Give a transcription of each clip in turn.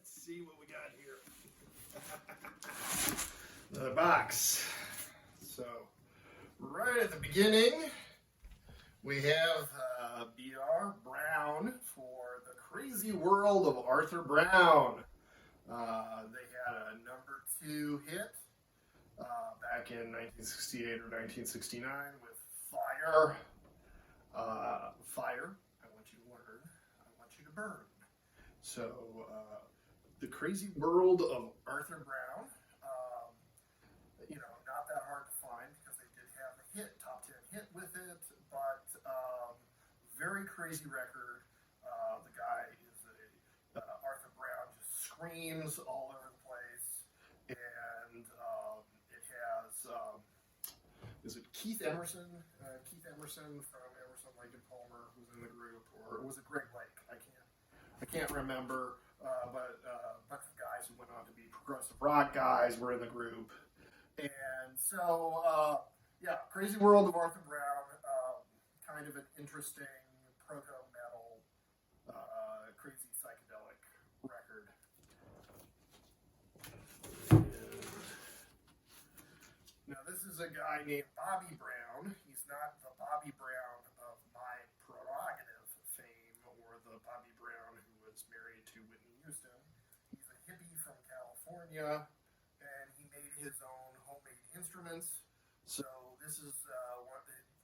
Let's see what we got here. Another box. So, right at the beginning, we have B.R. Brown for The Crazy World of Arthur Brown. They had a #2 hit back in 1968 or 1969 with Fire. Fire, I want you to learn, I want you to burn. So, The Crazy World of Arthur Brown, not that hard to find because they did have a hit, top 10 hit with it, but very crazy record. The guy is Arthur Brown just screams all over the place, and it has, is it Keith Emerson? Keith Emerson from Emerson, Lake and Palmer, who's in the group, or was it Greg Lake? I can't remember, but a bunch of guys who went on to be progressive rock guys were in the group. And so, Crazy World of Arthur Brown, kind of an interesting proto-metal, crazy psychedelic record. Now, this is a guy named Bobby Brown. He's not the Bobby Brown of My Prerogative fame, or the Bobby Brown who was married to Whitney Houston. He's a hippie from California, and he made his own homemade instruments. So this is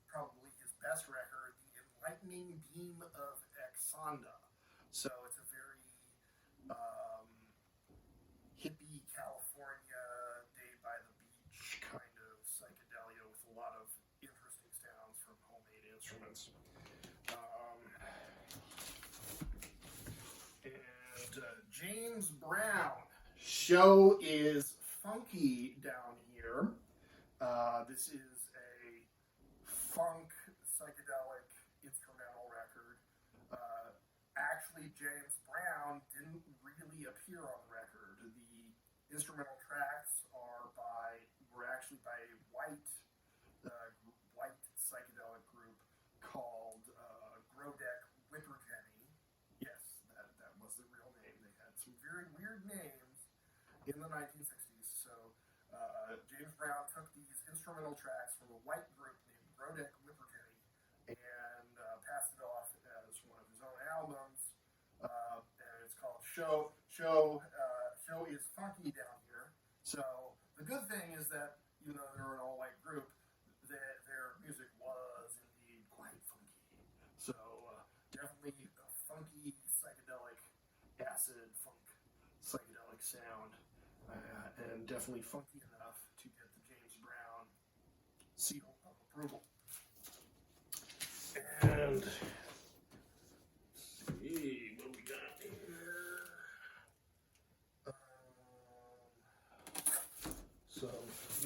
probably his best record, The Enlightening Beam of Exonda. So it's a very hippie California, day by the beach kind of psychedelia with a lot of interesting sounds from homemade instruments. James Brown. Show is funky down here. This is a funk psychedelic instrumental record. Actually, James Brown didn't really appear on the record. The instrumental tracks were actually by a white psychedelic group called Grodek Whipperjenny. Yes, that was the real name. They had some very weird names in the 1960s. So James Brown took these instrumental tracks from a white group named Grodek Whipperjenny and passed it off as one of his own albums. And it's called Show is Funky down here. So the good thing is that, they were an all-white group, their music was indeed quite funky. So definitely a funky psychedelic acid funk psychedelic sound, and definitely funky enough to get the James Brown seal of approval. And let's see what we got here. So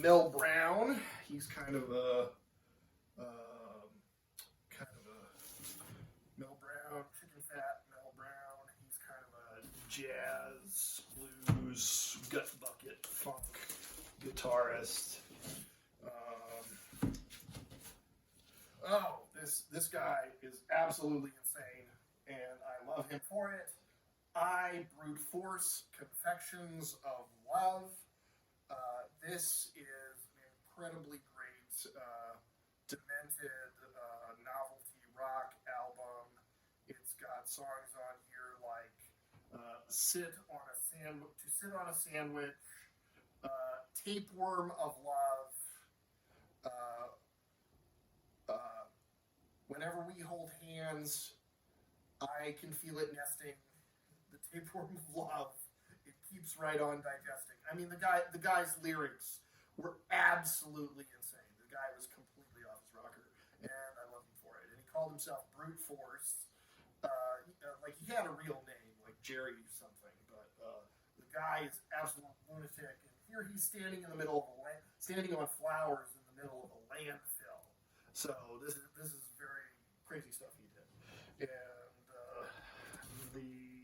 Mel Brown, he's kind of a Mel Brown, chicken fat Mel Brown. He's kind of a jazz, blues, gut bucket, funk guitarist. This guy is absolutely insane, and I love him for it. I brute force Confections of Love. This is an incredibly great, demented novelty rock album. It's got songs on here like Sit on a Sandwich, Tapeworm of Love, Whenever We Hold Hands, I Can Feel It Nesting, The Tapeworm of Love, It Keeps Right On Digesting. I mean, the guy's lyrics were absolutely insane. The guy was completely off his rocker, and I love him for it. And he called himself Brute Force. Like, he had a real name, like Jerry something, but the guy is absolute lunatic. And here he's standing in the middle of standing on flowers in the middle of a landfill. So this is very crazy stuff he did. And let's see,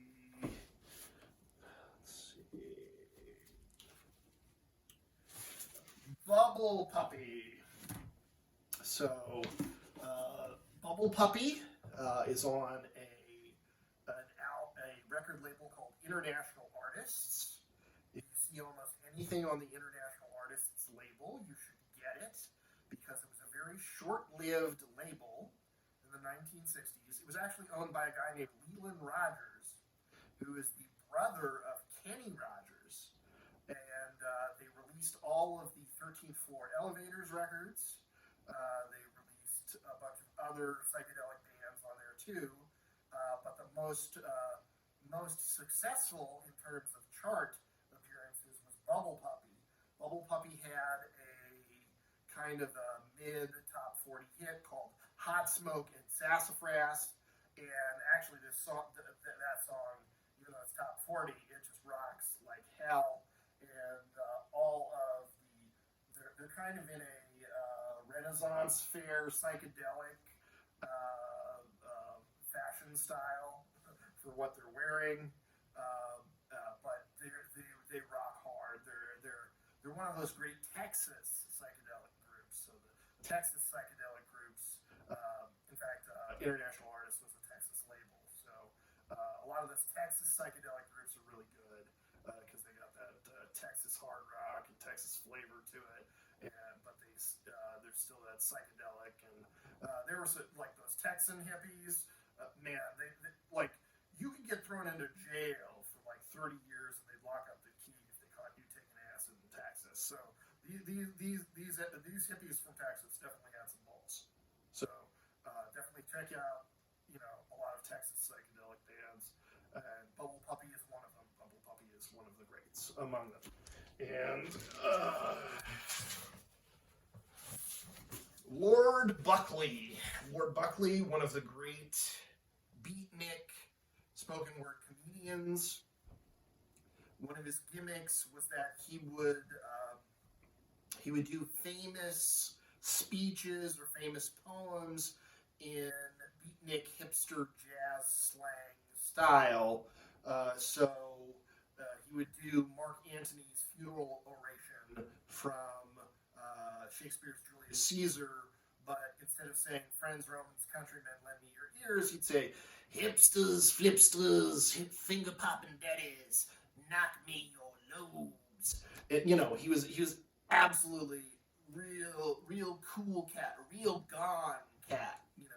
Bubble Puppy. So Bubble Puppy is on a record label called International Artists. Artists. If you see almost anything on the International Artists label, you should get it, because it was a very short-lived label in the 1960s. It was actually owned by a guy named Leland Rogers, who is the brother of Kenny Rogers. And they released all of the 13th Floor Elevators records. They released a bunch of other psychedelic bands on there too. But the most successful in terms of chart appearances was Bubble Puppy. Bubble Puppy had a kind of a mid-top 40 hit called Hot Smoke and Sassafras. And actually this song, that song, even though it's top 40, it just rocks like hell. And all of they're kind of in a Renaissance fair psychedelic fashion style for what they're wearing, but they rock hard. They're one of those great Texas psychedelic groups. So the Texas psychedelic groups, in fact, International Artists was a Texas label. So a lot of those Texas psychedelic groups are really good because they got that Texas hard rock and Texas flavor to it. But there's still that psychedelic, and there was like those Texan hippies. Man, they like, you could get thrown into jail for like 30 years, and they'd lock up the key if they caught you taking acid in Texas. So these hippies from Texas definitely had some balls. So definitely check out a lot of Texas psychedelic bands, and Bubble Puppy is one of them. Bubble Puppy is one of the greats among them, and. Lord Buckley, one of the great beatnik spoken word comedians. One of his gimmicks was that he would do famous speeches or famous poems in beatnik hipster jazz slang style. So he would do Mark Antony's funeral oration from Shakespeare's Julius Caesar, but instead of saying, "Friends, Romans, countrymen, lend me your ears," he'd say, "Hipsters, flipsters, finger-popping daddies, knock me your lobes." He was absolutely real cool cat, a real gone cat, in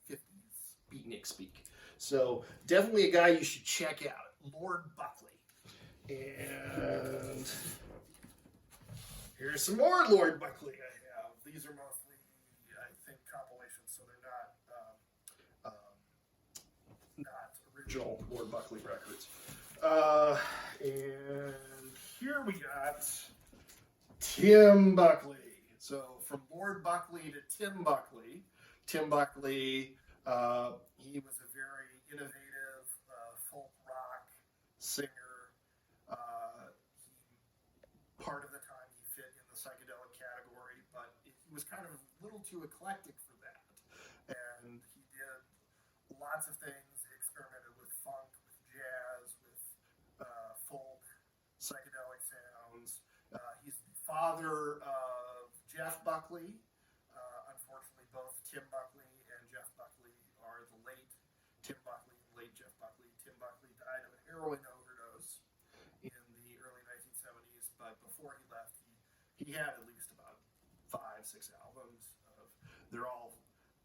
50s beatnik speak. So definitely a guy you should check out, Lord Buckley. And here's some more Lord Buckley I have. These are mostly, I think, compilations, so they're not original Lord Buckley records. And here we got Tim Buckley. So from Lord Buckley to Tim Buckley. Tim Buckley, he was a very innovative folk rock singer. Part of the time he fit in the psychedelic category, but he was kind of a little too eclectic for that. And he did lots of things. He experimented with funk, with jazz, with folk, psychedelic sounds. He's the father of Jeff Buckley. Unfortunately, both Tim Buckley and Jeff Buckley are the late Tim Buckley and late Jeff Buckley. Tim Buckley died of a heroin overdose in the early 1970s, but before he left, he had at least about 5-6 albums. They're all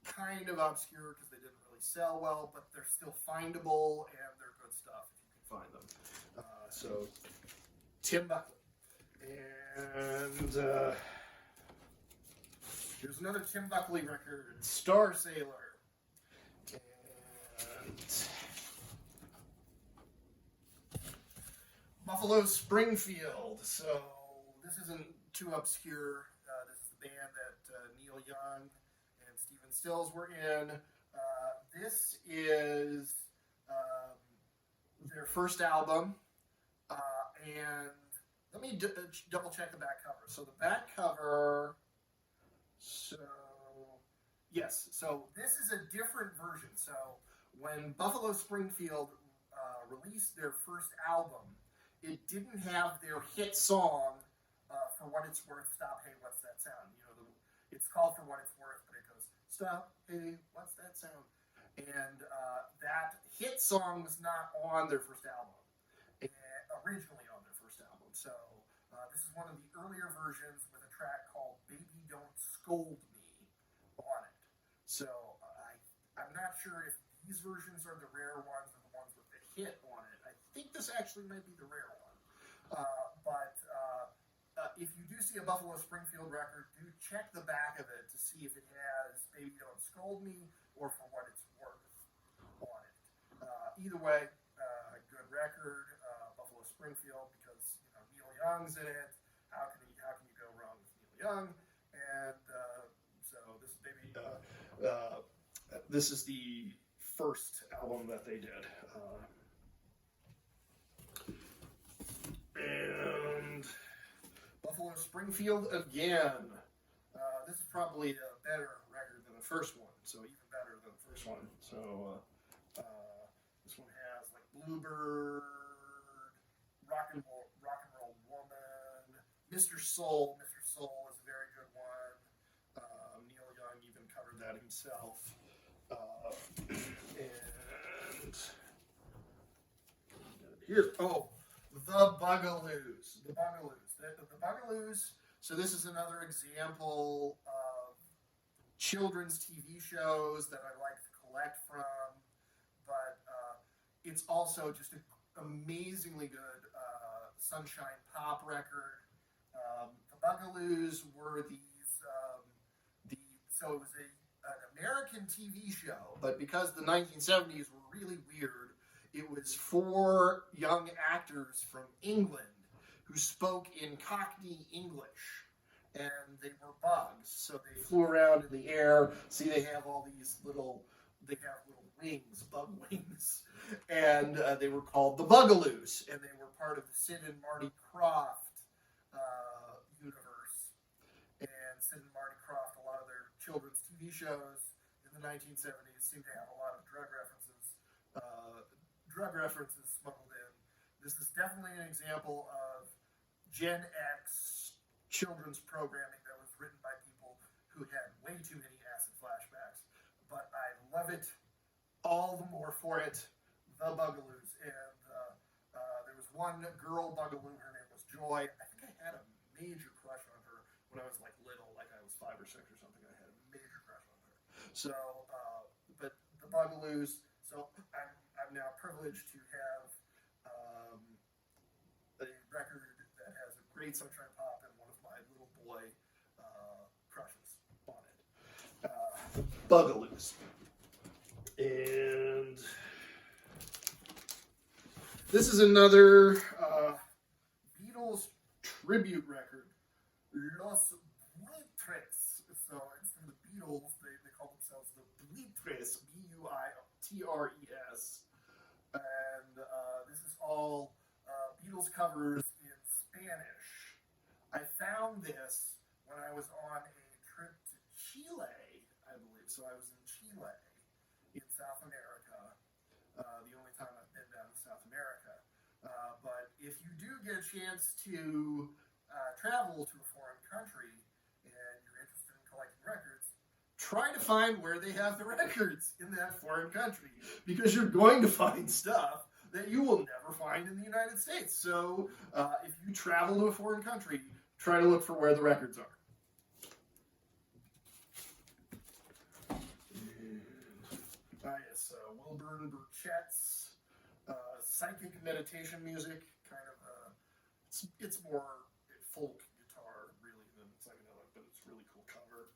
kind of obscure because they didn't really sell well, but they're still findable, and they're good stuff if you can find them. So, Tim Buckley. And here's another Tim Buckley record, Star Sailor. And Buffalo Springfield. So this isn't too obscure. This is the band that Neil Young and Stephen Stills were in. This is their first album. And let me double check the back cover. So the back cover, so this is a different version. So when Buffalo Springfield released their first album, it didn't have their hit song, For What It's Worth, Stop, Hey, What's That Sound? It's called For What It's Worth, but it goes, Stop, Hey, What's That Sound? And that hit song was not on their first album. originally on their first album. So this is one of the earlier versions with a track called Baby Don't Scold Me on it. So I'm not sure if these versions are the rare ones or the ones with the hit on it. I think this actually might be the rare one. But if you do see a Buffalo Springfield record, do check the back of it to see if it has Baby Don't Scold Me or For What It's Worth on it. Either way, good record, Buffalo Springfield, because Neil Young's in it. How can you go wrong with Neil Young? And so this is this is the first album that they did. And Buffalo Springfield again. This is probably a better record than the first one, so even better than the first one. So this one has like Bluebird, Rock and Roll Woman, Mr. Soul. Mr. Soul is a very good one. Neil Young even covered that himself. And here, The Bugaloos. The Bugaloos. So this is another example of children's TV shows that I like to collect from, but it's also just an amazingly good sunshine pop record. The Bugaloos were so it was an American TV show, but because the 1970s were really weird, it was 4 young actors from England who spoke in Cockney English, and they were bugs. So they flew around in the air. See, they have little wings, bug wings, and they were called the Bugaloos, and they were part of the Sid and Marty Krofft universe. And Sid and Marty Krofft, a lot of their children's TV shows in the 1970s seem to have a lot of drug references smuggled in. This is definitely an example of Gen X children's programming that was written by people who had way too many acid flashbacks, but I love it all the more for it. The Bugaloos. And there was one girl Bugaloo, her name was Joy. I think I had a major crush on her when I was like little, like I was 5 or 6 or something. I had a major crush on her. So, but the Bugaloos. So I'm now privileged to have a record that has a great sunshine pop and one of my little boy crushes on it. The Bugaloos. And this is another Beatles tribute record, Los Buitres. So instead of the Beatles, they call themselves the Buitres, B-U-I-T-R-E-S. And this is all Beatles covers in Spanish. I found this when I was on a trip to Chile, I believe. So I was in Chile, in South America, the only time I've been down to South America. But if you do get a chance to travel to a foreign country and you're interested in collecting records, try to find where they have the records in that foreign country, because you're going to find stuff that you will never find in the United States. So if you travel to a foreign country, try to look for where the records are. Yes, Wilburn Burchett's psychic meditation music, kind of, it's more folk guitar, really, than psychedelic, but it's a really cool cover.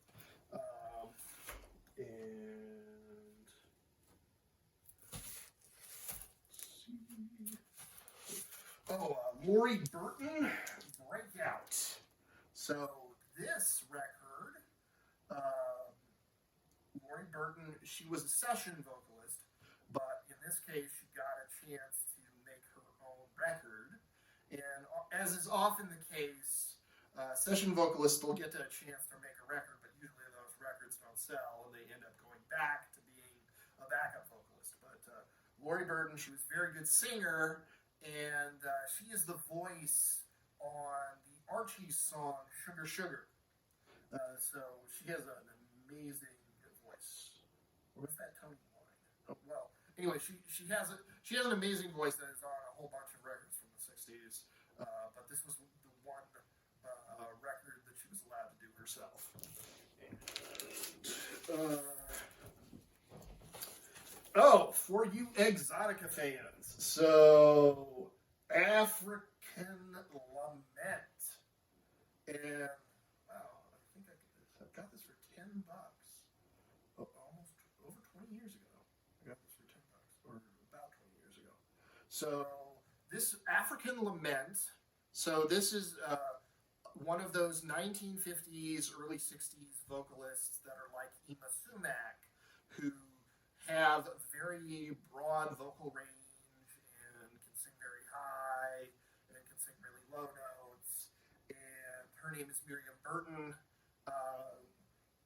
Lori Burton, Breakout. So this record, Lori Burton, she was a session vocalist, but in this case, she got a chance to make her own record. And as is often the case, session vocalists will get a chance to make a record, but usually those records don't sell, and they end up going back to being a backup vocalist. But Lori Burton, she was a very good singer, and she is the voice on the Archie's song Sugar Sugar. So she has an amazing voice. Or was that Tony Wine? Oh, well, anyway, she has an amazing voice that is on a whole bunch of records from the 60s 60s, but this was the one record that she was allowed to do herself. Oh, for you exotica fans, so African Lament, and wow, I think I got this for $10. Oh, almost over 20 years ago. I got this for $10, or about 20 years ago. So this African Lament. So this is one of those 1950s, early 60s vocalists that are like Ima Sumac, who have a very broad vocal range and can sing very high and can sing really low notes. And her name is Miriam Burton.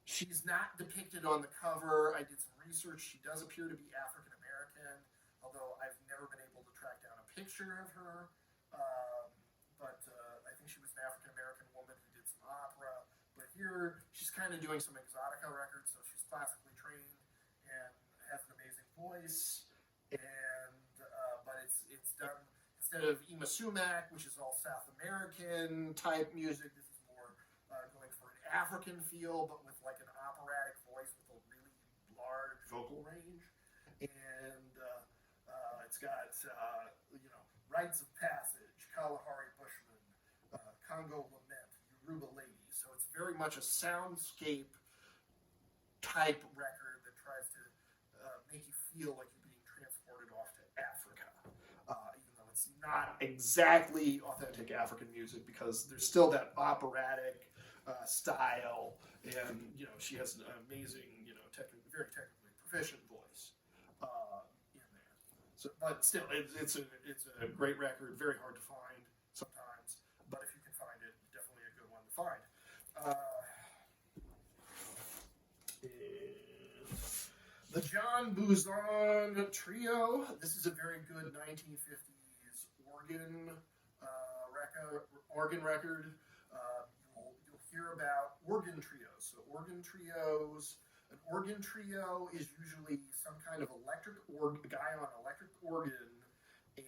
She's not depicted on the cover. I did some research. She does appear to be African American, although I've never been able to track down a picture of her. But I think she was an African American woman who did some opera. But here she's kind of doing some exotica records, so she's classically trained and has an amazing voice, and but it's done instead of Ima Sumac, which is all South American type music. This is more going for an African feel, but with like an operatic voice with a really large vocal range, and it's got Rites of Passage, Kalahari Bushman, Congo Lament, Yoruba Lady. So it's very much a soundscape type record that tries to make you feel like you're being transported off to Africa, even though it's not exactly authentic African music, because there's still that operatic style, and she has an amazing, very technically proficient voice in there. So, but still, it's a great record, very hard to find sometimes, but if you can find it, definitely a good one to find. The John Buzon Trio. This is a very good 1950s organ record. You'll hear about organ trios. So organ trios. An organ trio is usually some kind of guy on electric organ, and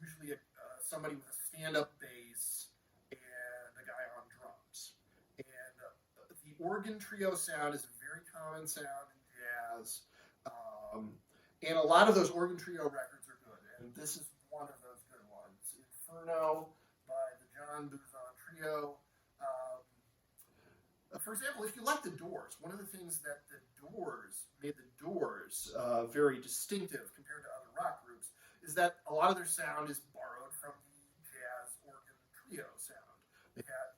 usually somebody with a stand-up bass and a guy on drums. And the organ trio sound is a very common sound in jazz, and a lot of those organ trio records are good, and this is one of those good ones. Inferno by the John Buzon Trio. For example, if you like the Doors, one of the things that made the Doors very distinctive compared to other rock groups is that a lot of their sound is borrowed from the jazz organ trio sound. They have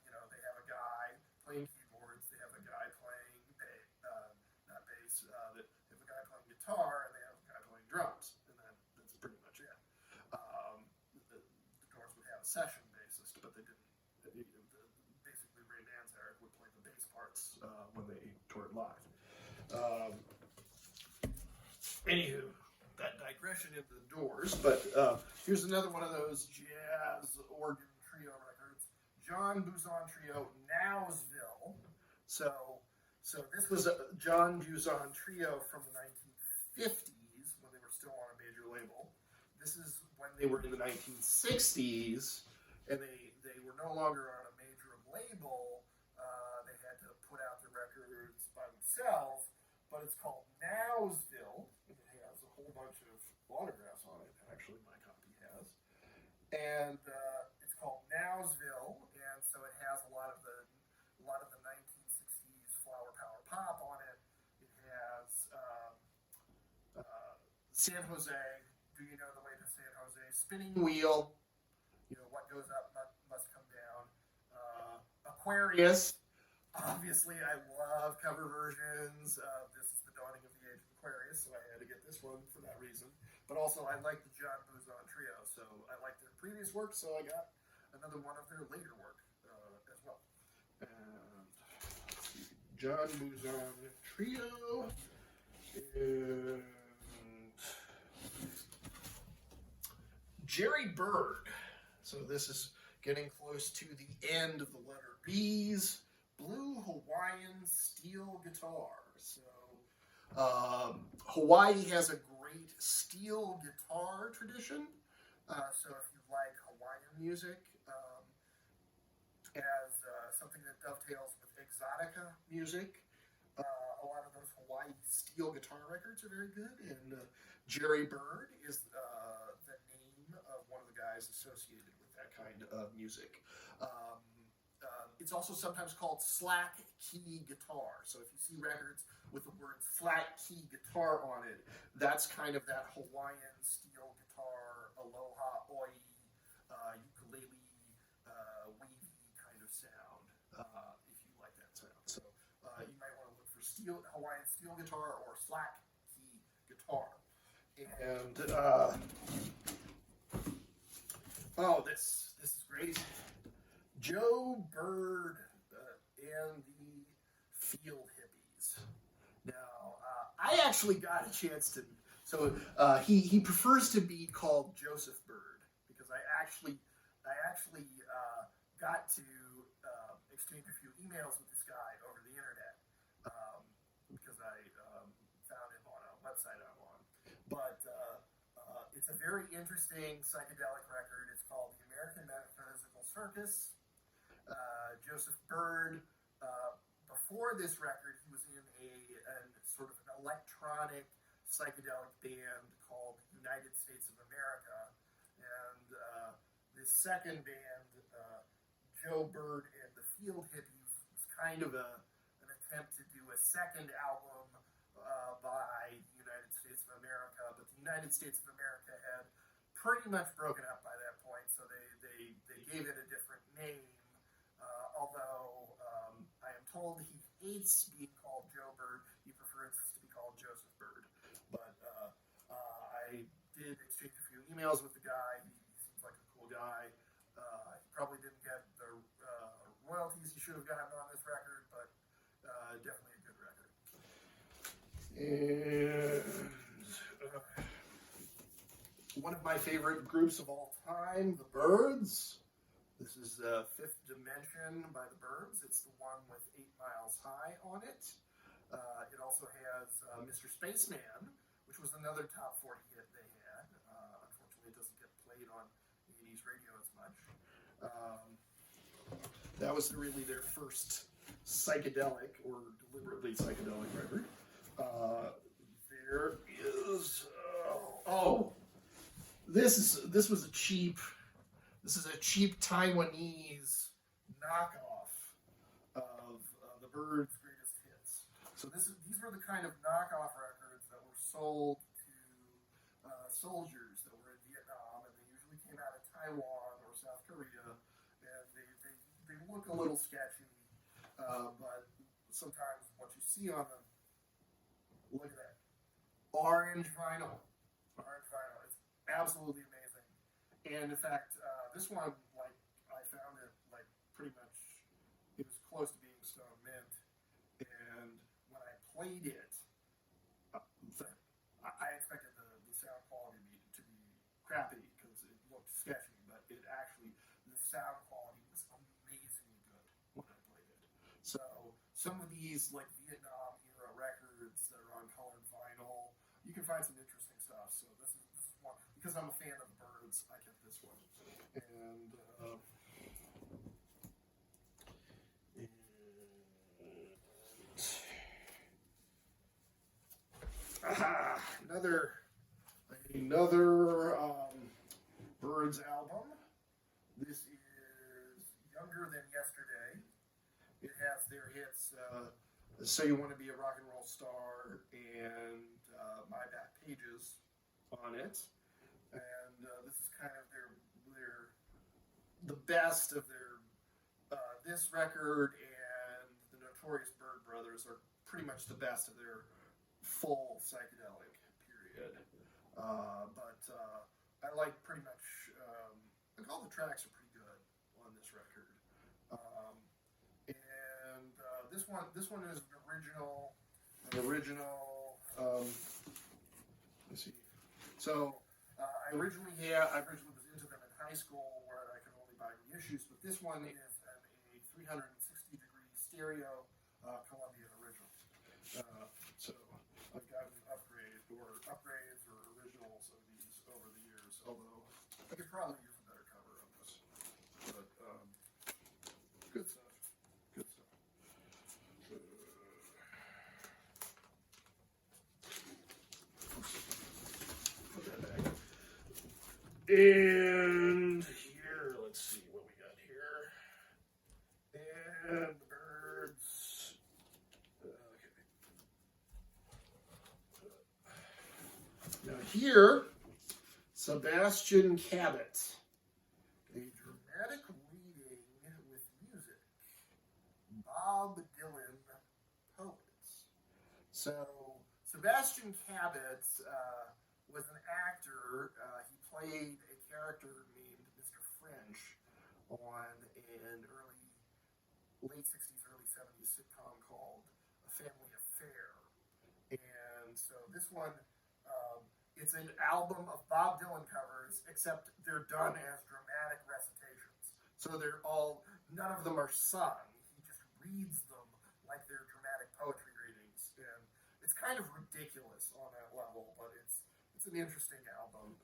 a guy playing keyboards, they have a guy playing not bass, they have a guy playing guitar, and they have a guy playing drums, and then that's pretty much it. The Doors would have a session bassist, but they didn't. Basically, Ray Manzarek would play the bass parts when they toured live. Anywho, that digression into the Doors, but here's another one of those jazz organ trio records. John Buzon Trio, Nowsville. So this was a John Buzon Trio from the 1950s when they were still on a major label. This is when they were in the 1960s, and they were no longer on a major label. They had to put out the records by themselves, but it's called Nowsville. It has a whole bunch of autographs on it. Actually, my copy has, and it's called Nowsville, and so it has a lot of the 1960s flower power pop on it. It has San Jose. Do you know the way to San Jose? Spinning Wheel. What goes up must come down. Aquarius. Obviously, I love cover versions. This is the dawning of the age of Aquarius, so I had to get this one for that reason. But also, I like the John Buzon Trio, so I like their previous work, so I got another one of their later work as well. And John Buzon Trio, and Jerry Byrd. So this is getting close to the end of the letter B's. Blue Hawaiian steel guitar. So Hawaii has a great steel guitar tradition. So if you like Hawaiian music, as something that dovetails with exotica music, a lot of those Hawaii steel guitar records are very good. And Jerry Byrd is the name of one of the guys associated with that kind of music. It's also sometimes called slack key guitar. So if you see records with the word slack key guitar on it, that's kind of that Hawaiian steel guitar, aloha, oi, ukulele, wavy kind of sound, if you like that sound. So you might want to look for Hawaiian steel guitar or slack key guitar. And this is great. Joe Byrd and the Field Hippies. Now, I actually got a chance to. So he prefers to be called Joseph Byrd because I actually got to exchange a few emails with this guy over the internet because I found him on a website I'm on. But it's a very interesting psychedelic record. It's called The American Metaphysical Circus. Joseph Byrd, before this record, he was in a sort of an electronic psychedelic band called United States of America. And this second band, Joe Byrd and the Field Hippies, was kind of an attempt to do a second album by the United States of America. But the United States of America had pretty much broken up by that point, so they gave it a different name. Although I am told he hates being called Joe Byrd, he prefers to be called Joseph Byrd. But I did exchange a few emails with the guy. He seems like a cool guy. He probably didn't get the royalties he should have gotten on this record, but definitely a good record. And one of my favorite groups of all time, the Byrds. This is Fifth Dimension by the Byrds. It's the one with 8 Miles High on it. It also has Mr. Spaceman, which was another top 40 hit they had. Unfortunately, it doesn't get played on 80s radio as much. That was really their first psychedelic or deliberately psychedelic record. There is this was a cheap. This is a cheap Taiwanese knockoff of the Byrds' greatest hits. So these were the kind of knockoff records that were sold to soldiers that were in Vietnam, and they usually came out of Taiwan or South Korea, and they look a little sketchy, but sometimes what you see on them, look at that, orange vinyl. It's absolutely amazing. And in fact, this one, I found it, pretty much, it was close to being stone mint. And when I played it, I expected the sound quality to be crappy because it looked sketchy, but the sound quality was amazingly good when I played it. So some of these, Vietnam era records that are on colored vinyl, you can find some interesting stuff. So this is one, because I'm a fan of Byrds, I kept this one. And another Byrds album. This is Younger Than Yesterday. It has their hits So You Want to Be a Rock and Roll Star and My Back Pages on it. And this is kind of the best of their, this record and the Notorious Byrd Brothers are pretty much the best of their full psychedelic period. But I like pretty much, all the tracks are pretty good on this record. And this one is an original, let's see. So I originally was into them in high school where I could only buy reissues, but this one is a 360-degree stereo Columbia original. So I've gotten upgrades or originals of these over the years, although I could probably use a better cover on this, but good stuff. Good stuff. Put that back. And here, let's see what we got here. And the Byrds. Okay. Now here, Sebastian Cabot. A dramatic reading with music. Bob Dylan poets. So Sebastian Cabot was an actor. He played a character named Mr. French on an late 60s, early 70s sitcom called A Family Affair. And so this one, it's an album of Bob Dylan covers, except they're done as dramatic recitations. So they're all, none of them are sung. He just reads them like they're dramatic poetry readings. And it's kind of ridiculous on that level, but it's an interesting album,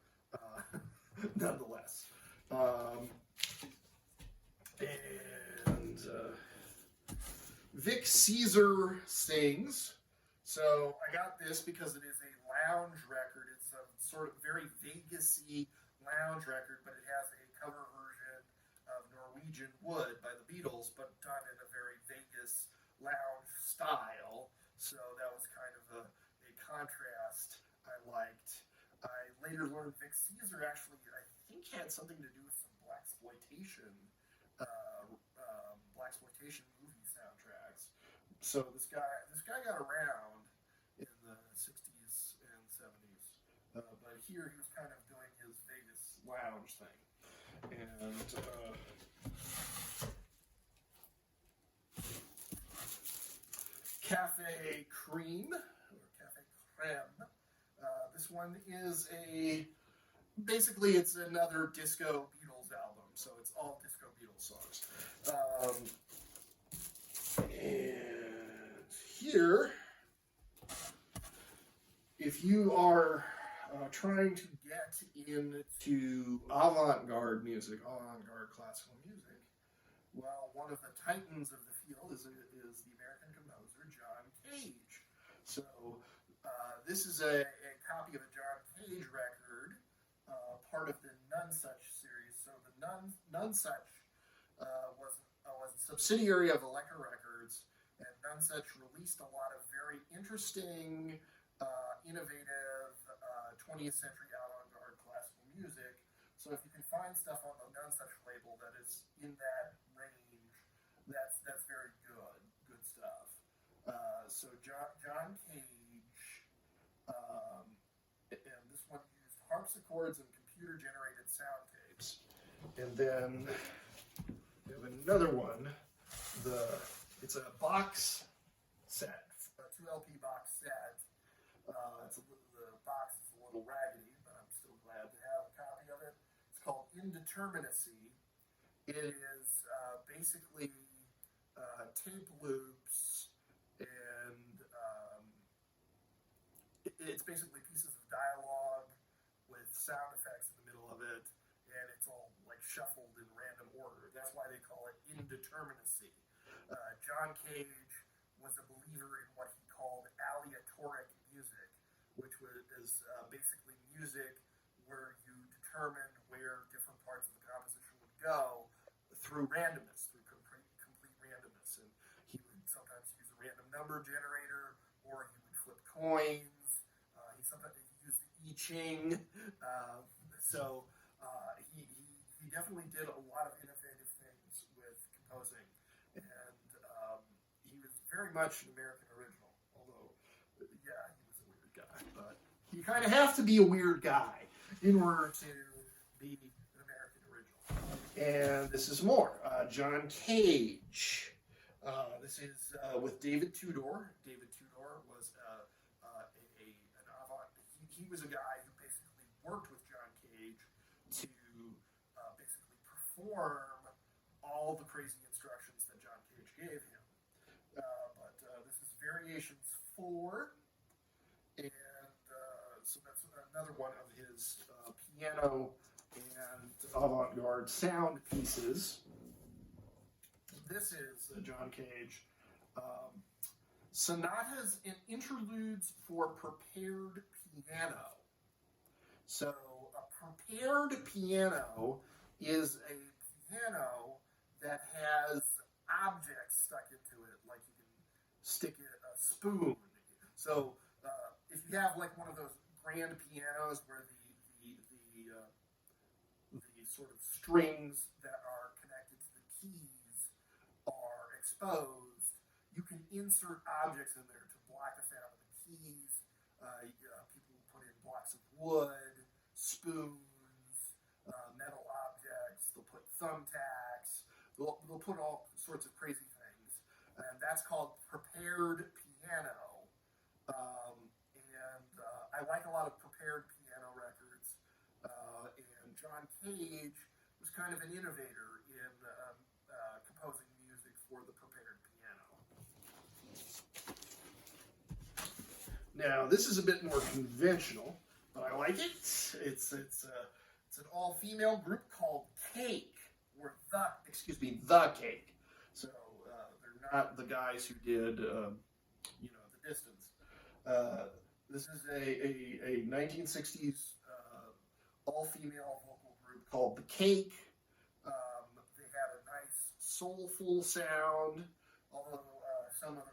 nonetheless. Vic Caesar sings. So I got this because it is a lounge record. It's a sort of very Vegas-y lounge record, but it has a cover version of Norwegian Wood by the Beatles, but done in a very Vegas lounge style. So that was kind of a contrast I liked. I later learned Vic Caesar actually, I think, had something to do with some blaxploitation movie soundtracks. So this guy got around in the 60s and 70s, but here he was kind of doing his Vegas lounge thing. And Cafe Cream, or Cafe Creme. This one is basically it's another disco Beatles album, so it's all disco Beatles songs. And here, if you are trying to get into avant-garde music, avant-garde classical music, well, one of the titans of the field is the American composer John Cage. So this is a copy of a John Cage record, part of the Nonesuch series. So the Nonesuch was a subsidiary of Elektra Records, and Nonesuch released a lot of very interesting, innovative 20th century avant-garde classical music. So if you can find stuff on the Nonesuch label that is in that range, that's very good stuff. So John Cage, and this one used harpsichords and computer-generated sound tapes. And then we have another one. It's a box set, a 2 LP box set. The box is a little raggedy, but I'm still glad to have a copy of it. It's called Indeterminacy. It is basically tape loops, and it's basically pieces of dialogue with sound effects in the middle of it, and it's all like shuffled in random order. That's why they call it Indeterminacy. John Cage was a believer in what he called aleatoric music, which is basically music where you determined where different parts of the composition would go through randomness, through complete randomness. And he would sometimes use a random number generator, or he would flip coins. He sometimes used the I Ching. He definitely did a lot of innovative things with composing, and he was very much an American original. Although, yeah, he was a weird guy, but you kind of have to be a weird guy in order to be an American original. And this is more. John Cage. This is with David Tudor. David Tudor was an avant. He was a guy who basically worked with John Cage to basically perform all the crazy instructions that John Cage gave him. But this is Variations 4, and so that's another one of his piano and avant-garde sound pieces. This is John Cage. Sonatas and interludes for prepared piano. So a prepared piano is a piano that has objects stuck into it, like you can stick a spoon. So if you have like one of those grand pianos where the sort of strings that are connected to the keys are exposed, you can insert objects in there to block the sound of the keys. People put in blocks of wood, spoons, metal objects. They'll put thumbtacks. They'll put all sorts of crazy things, and that's called prepared piano. I like a lot of prepared piano records, and John Cage was kind of an innovator in composing music for the prepared piano. Now, this is a bit more conventional, but I like it. It's an all-female group called Cake, or The Cake. So they're not the guys who did, The Distance. This is a 1960s all-female vocal group called The Cake. They had a nice soulful sound, although some of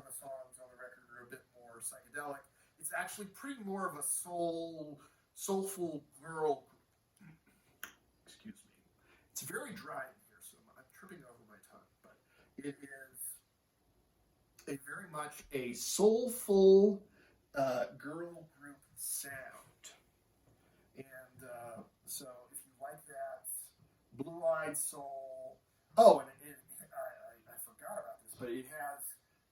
the songs on the record are a bit more psychedelic. It's actually pretty more of a soulful girl group. Excuse me. It's very dry in here, so I'm tripping over my tongue, but it is very much a soulful girl group sound. And so if you like that, Blue-Eyed Soul. Oh, and I forgot about this, but it has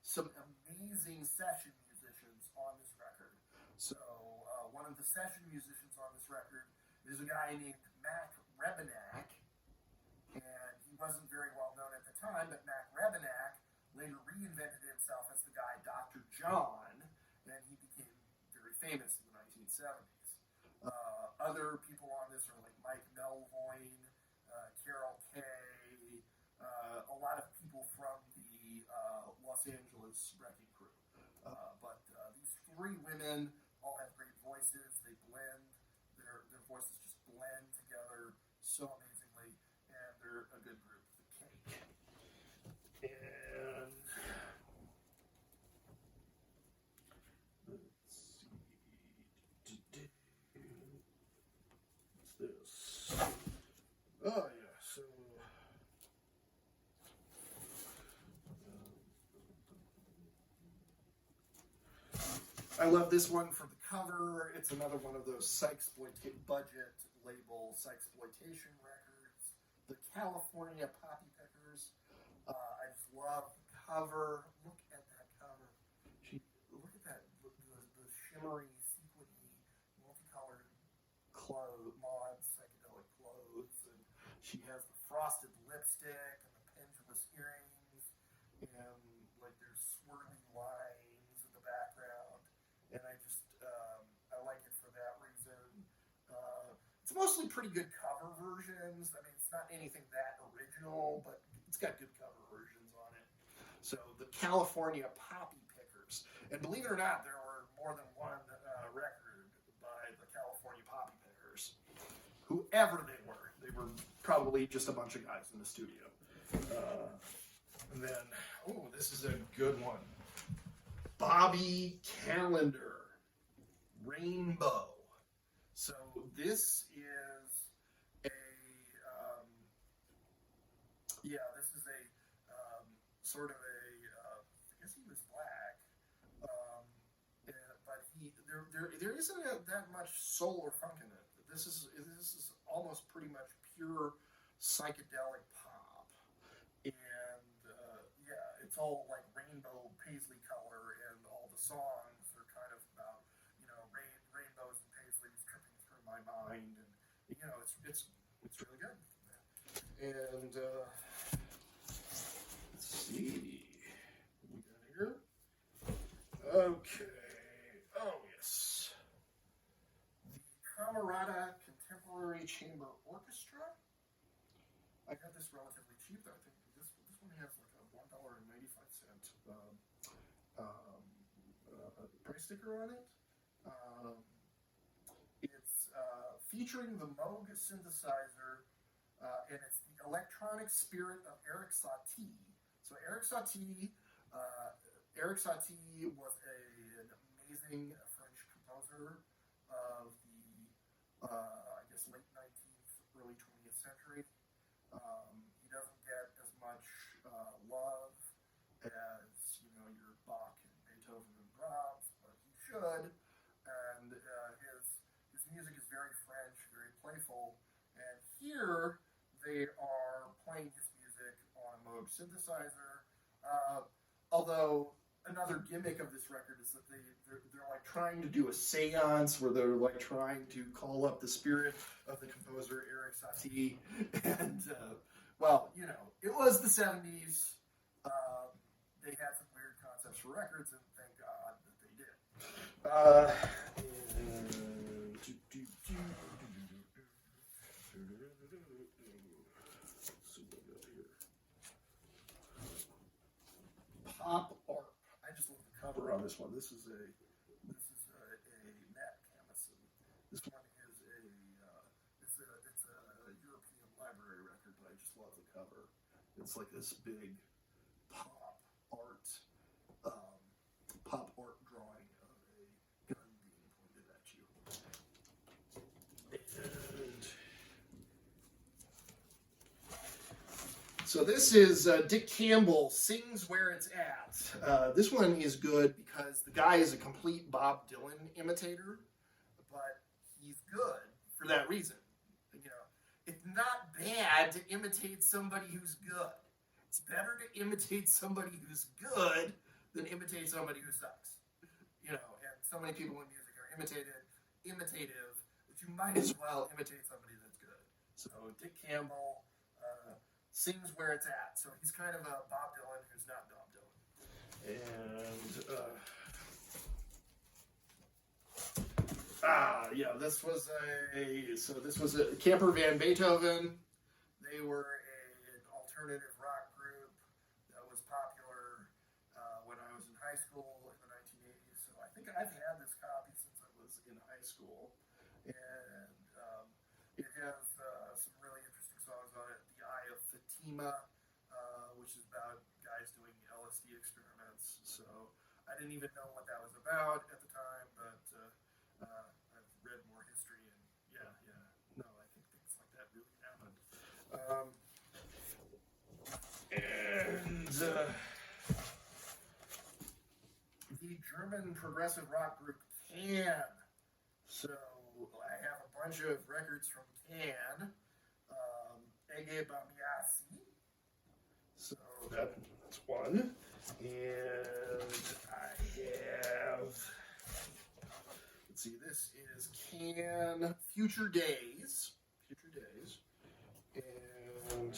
some amazing session musicians on this record. So one of the session musicians on this record is a guy named Mac Rebennack, and he wasn't very well known at the time, but Mac Rebennack later reinvented himself as the guy Dr. John, and he became very famous in the 1970s. Other people on this are like Mike Melvoin, Carol Kay, a lot of people from the Los Angeles Wrecking Crew. But these three women all have great voices. They blend, their voices just blend together so amazingly, and they're a good group, The Cake. And let's see. What's this? Oh, yeah, so I love this one for the cover. It's another one of those budget label Psychsploitation records. The California Poppy Pickers. I just love the cover. Look at that cover. Look at that, the shimmery, sequiny, multicolored mod psychedelic clothes. And she has the frosted lipstick and the pendulous earrings. And like there's swirling lines in the background. And I just, I like it for that reason. It's mostly pretty good cover versions. I mean, it's not anything that original, but it's got good cover versions on it. So, the California Poppy Pickers. And believe it or not, there were more than one record by the California Poppy Pickers. Whoever they were probably just a bunch of guys in the studio. And then, this is a good one. Bobby Calendar, Rainbow. So this is sort of I guess he was black, but there isn't that much soul or funk in it. This is almost pretty much pure psychedelic pop, and it's all like rainbow paisley color, and all the songs are kind of about rainbows and paisleys tripping through my mind, and it's really good. And let's see what we got here. Okay. Oh yes, the Camerata Contemporary Steinway Chamber Orchestra. I got this relatively cheap. I think this one has like a $1.95 price sticker on it. It's featuring the Moog synthesizer, and it's the electronic spirit of Eric Satie. So Eric Satie was an amazing French composer of the, I guess, late 19th, early 20th century. He doesn't get as much love as, your Bach and Beethoven and Brahms, but he should. And his music is very French, very playful. And here they are playing his music on a Moog synthesizer. Although another gimmick of this record is that they're like trying to do a seance where they're like trying to call up the spirit of the composer Eric Satie. And well, it was the 70s. They had some weird concepts for records, and thank God that they did. Pop Art. I just love the cover on this one. This is a Matt Camison. This one is it's a European library record, but I just love the cover. It's like this big pop art drawing of a gun being pointed at you. And so this is Dick Campbell Sings Where It's At. This one is good because the guy is a complete Bob Dylan imitator, but he's good for that reason. It's not bad to imitate somebody who's good. It's better to imitate somebody who's good than imitate somebody who sucks. And so many people in music are imitative, that you might as well imitate somebody that's good. So Dick Campbell sings where it's at. So he's kind of a Bob Dylan who's not Bob Dylan. And this was a Camper Van Beethoven. They were an alternative rock group that was popular when I was in high school in the 1980s. So I think I've had this copy since I was in high school. And it has some really interesting songs on it. The Eye of Fatima, which is about guys doing LSD experiments. So I didn't even know what that was about at the time, but I've read more history, and no, I think things like that really happened. The German progressive rock group Can. So I have a bunch of records from Can. Ege Bamiasi. So that's one. And I have, let's see, this is Can Future Days. And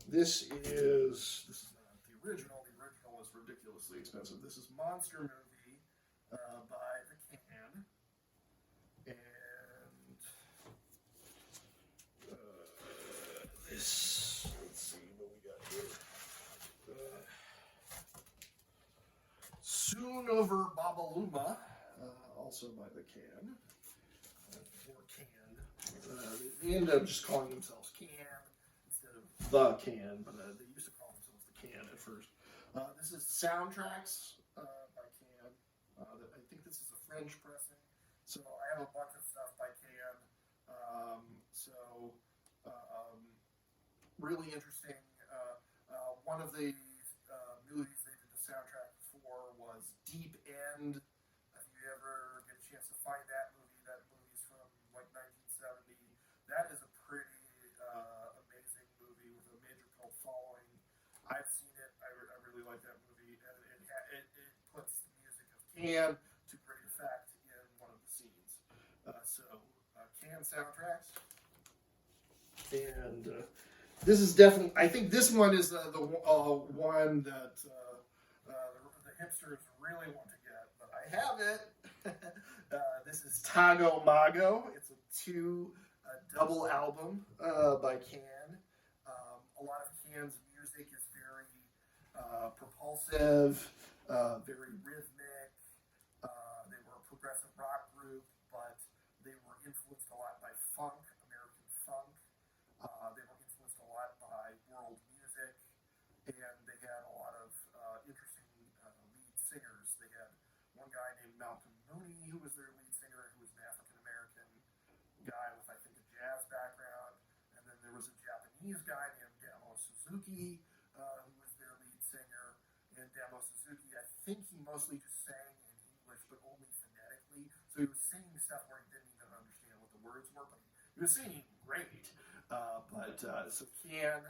this is not the original. The original is ridiculously expensive. This is Monster Movie by the Can. And this, let's see what we got here. Soon Over Babaluma, also by the Can. Or Can. They ended up just calling themselves Can instead of the Can, but they used to call themselves the Can at first. This is Soundtracks by Can. I think this is a French pressing. So I have a bunch of stuff by Can. Really interesting. One of the movies they did the soundtrack for was Deep End. If you ever get a chance to find that movie's from like 1970. That is a pretty amazing movie with a major cult following. I've seen it. I really like that movie, and it puts the music of Can to great effect in one of the scenes. Can Soundtracks. And this is definitely, I think this one is the one that the hipsters really want to get, but I have it. This is Tago Mago. It's a 2 double album by Can. A lot of Can's music is very propulsive, very rhythmic. They were a progressive rock group, but they were influenced a lot by funk, American funk. They were influenced a lot by world music, and they had a lot of interesting lead singers. They had one guy named Malcolm Mooney, who was their lead singer, who was an African American guy with, I think, a jazz background. And then there was a Japanese guy named Damo Suzuki, who was their lead singer. And Damo Suzuki, I think he mostly just sang in English, but only phonetically. So he was singing stuff where he didn't even understand what the words were, but he was singing great. So Can,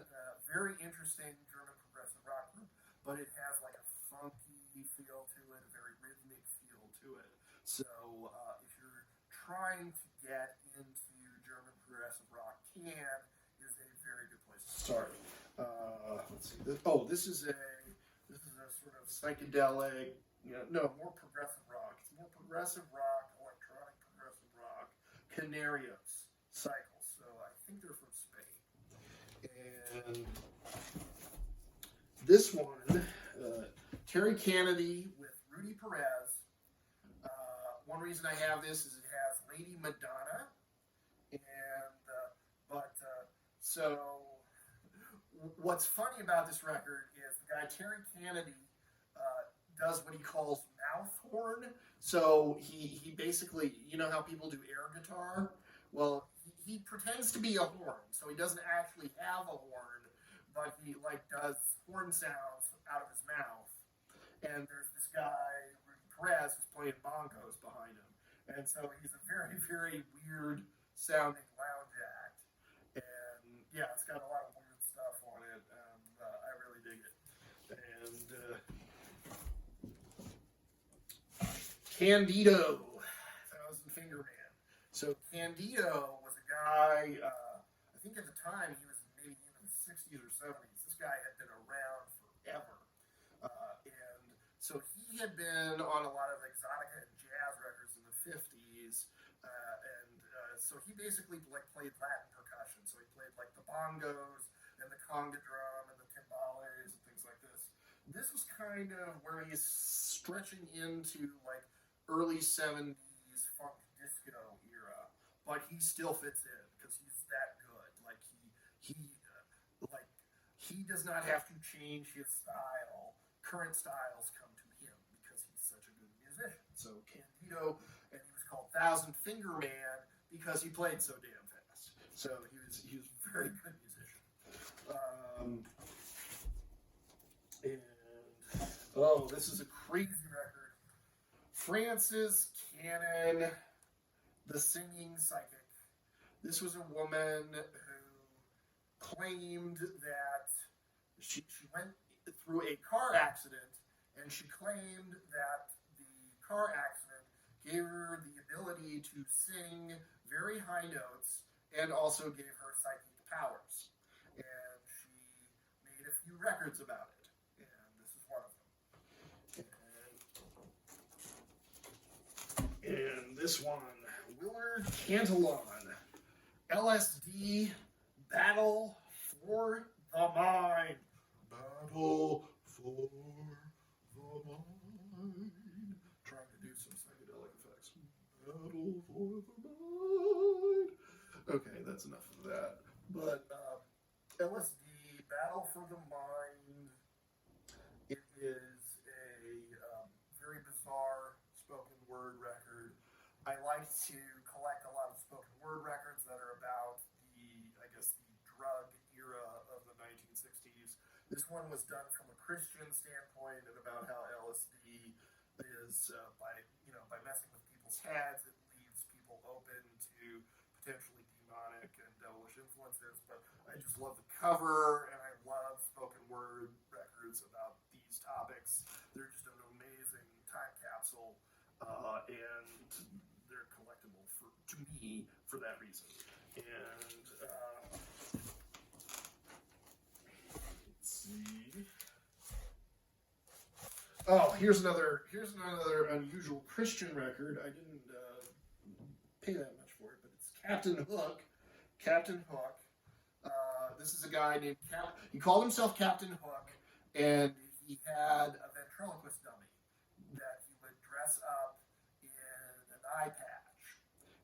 very interesting German progressive rock group, but it has like a funky feel to it, a very rhythmic feel to it. So if you're trying to get into German progressive rock, Can is a very good place to start. Let's see. This is a sort of psychedelic, more progressive rock. It's more progressive rock, electronic progressive rock. Canarios Cycles. So I think they're from Spain. And this one, Terry Kennedy with Rudy Perez. One reason I have this is it has Lady Madonna, so what's funny about this record is the guy Terry Kennedy does what he calls mouth horn. So he basically, you know how people do air guitar? Well, he pretends to be a horn, so he doesn't actually have a horn, but he does horn sounds out of his mouth. And there's this guy, Rudy Perez, who's playing bongos behind him. And so he's a very, very weird sounding lounge act. And yeah, it's got a lot of weird stuff on it, and I really dig it. And Candido, Thousand Finger Man. So Candido was a guy, I think at the time he was maybe in the 60s or 70s. This guy had been around forever. So he had been on a lot of exotica and jazz records in the 50s, so he basically played Latin percussion. So he played the bongos and the conga drum and the timbales and things like this. This was kind of where he's stretching into early 70s funk disco era, but he still fits in because he's that good. He does not have to change his style. Current styles come to him because he's such a good musician. So Candido, and he was called Thousand Finger Man because he played so damn fast. So he was a very good musician. This is a crazy record. Frances Cannon, the Singing Psychic. This was a woman who claimed that she went through a car accident, and she claimed that the car accident gave her the ability to sing very high notes and also gave her psychic powers. And she made a few records about it, and this is one of them. And this one, Willard Cantillon, LSD, Battle for the Mind. Battle for the Mind. Trying to do some psychedelic effects. Battle for the Mind. Okay, that's enough of that. But LSD, Battle for the Mind. It is a very bizarre spoken word record. I like to collect a lot of spoken word records that are about the drug era of the 1960s. This one was done from a Christian standpoint and about how LSD is, by messing with people's heads, it leaves people open to potentially demonic and devilish influences. But I just love the cover, and I love spoken word records about these topics. They're just an amazing time capsule, and they're collectible to me for that reason. And let's see. Here's another unusual Christian record. I didn't pay that much for it, but it's Captain Hook Captain Hook. This is a guy named he called himself Captain Hook, and he had a ventriloquist dummy that he would dress up in an eye patch.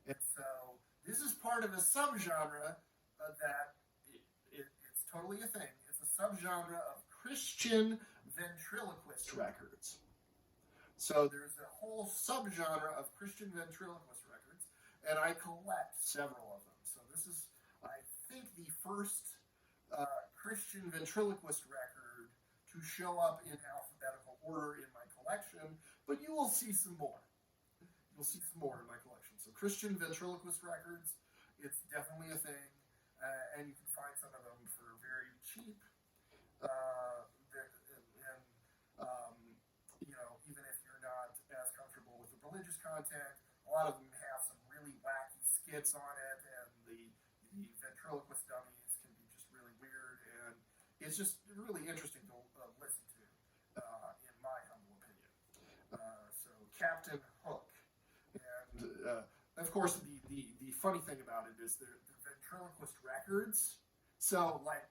And so this is part of a subgenre that it's totally a thing. It's a subgenre of Christian ventriloquist records. So there's a whole subgenre of Christian ventriloquist records, and I collect several of them. So this is, I think, the first Christian ventriloquist record to show up in alphabetical order in my collection, but you will see some more. You'll see some more in my collection. So Christian ventriloquist records, it's definitely a thing, and you can find some of them for very cheap. Even if you're not as comfortable with the religious content, a lot of them have some really wacky skits on it, and the ventriloquist dummies can be just really weird, and it's just really interesting to listen to, in my humble opinion. So Captain Hook, and of course the funny thing about it is they're ventriloquist records. So like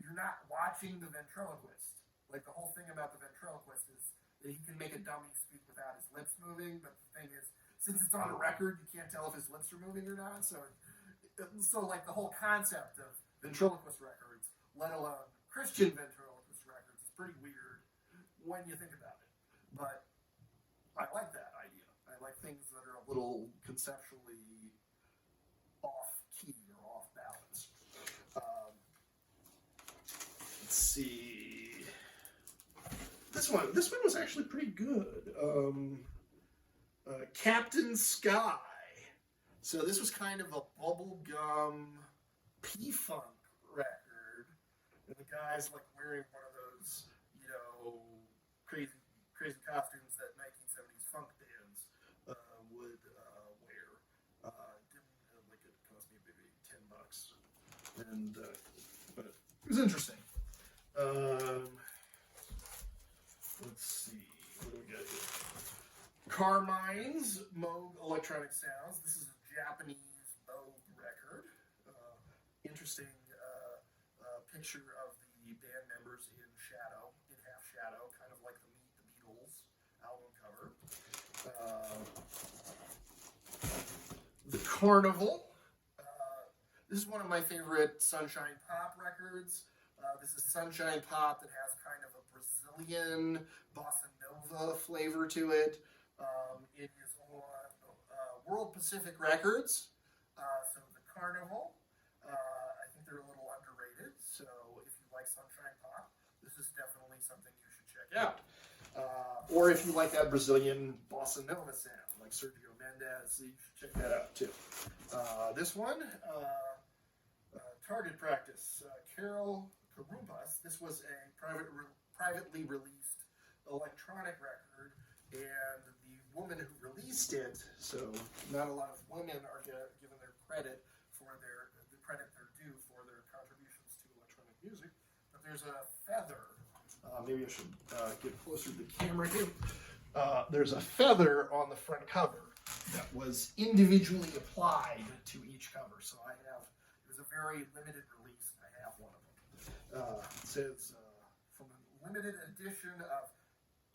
you're not watching the ventriloquist. Like the whole thing about the ventriloquist is that he can make a dummy speak without his lips moving, but the thing is, since it's on a record, you can't tell if his lips are moving or not. So like the whole concept of ventriloquist records, let alone Christian ventriloquist records, is pretty weird when you think about it. But I like that idea. I like things that are a little conceptually off-key or off-balance. Let's see. This one was actually pretty good. Captain Sky. So this was kind of a bubblegum P-Funk record, and the guy's like wearing one of those, crazy costumes that 1970s funk bands would wear. It cost me maybe $10, and but it was interesting. Let's see, what do we got here? Carmine's Moog Electronic Sounds. This is a Japanese Moog record. Interesting picture of the band members in half shadow, kind of like the Meet the Beatles album cover. The Carnival. This is one of my favorite Sunshine Pop records. This is Sunshine Pop that has kind of a Brazilian bossa nova flavor to it. It is on World Pacific Records. So the Carnival, I think they're a little underrated. So if you like Sunshine Pop, this is definitely something you should check out. Or if you like that Brazilian bossa nova sound, like Sergio Mendes, you should check that out too. This one, Target Practice, Carol Carumpas. This was a privately released electronic record, and the woman who released it, so not a lot of women are given their credit for the credit they're due for their contributions to electronic music, but there's a feather. Maybe I should get closer to the camera here. There's a feather on the front cover that was individually applied to each cover, so it was a very limited release, and I have one of them. It says from a limited edition of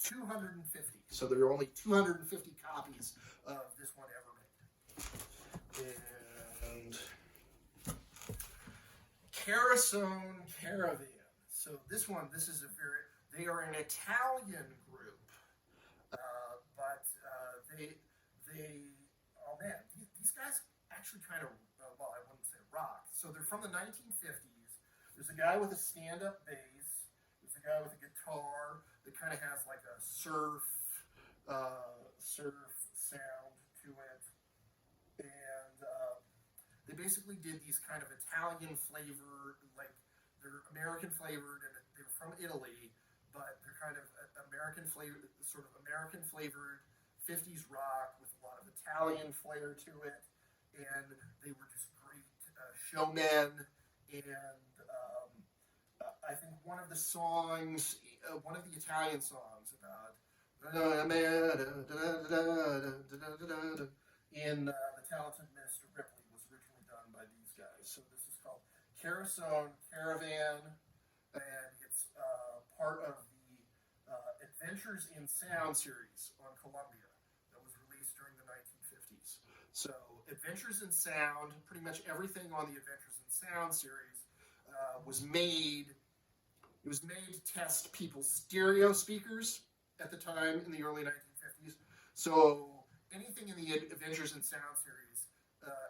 250. So there are only 250 copies of this one ever made. And Carasone Caravan. So this is they are an Italian group, but these guys actually kind of, I wouldn't say rock. So they're from the 1950s. There's a guy with a stand-up bass. There's a guy with a guitar that kind of has like a surf sound to it. And they basically did these kind of Italian flavor, like they're American flavored, and they're from Italy, but they're kind of American flavored 50s rock with a lot of Italian flair to it. And they were just great showmen. And I think one of the Italian songs about in The Talented Mr. Ripley was originally done by these guys. So this is called Carousel Caravan, and it's part of the Adventures in Sound series on Columbia that was released during the 1950s. So Adventures in Sound, pretty much everything on the Adventures in Sound series was made. It was made to test people's stereo speakers at the time in the early 1950s. So anything in the Adventures in Sound series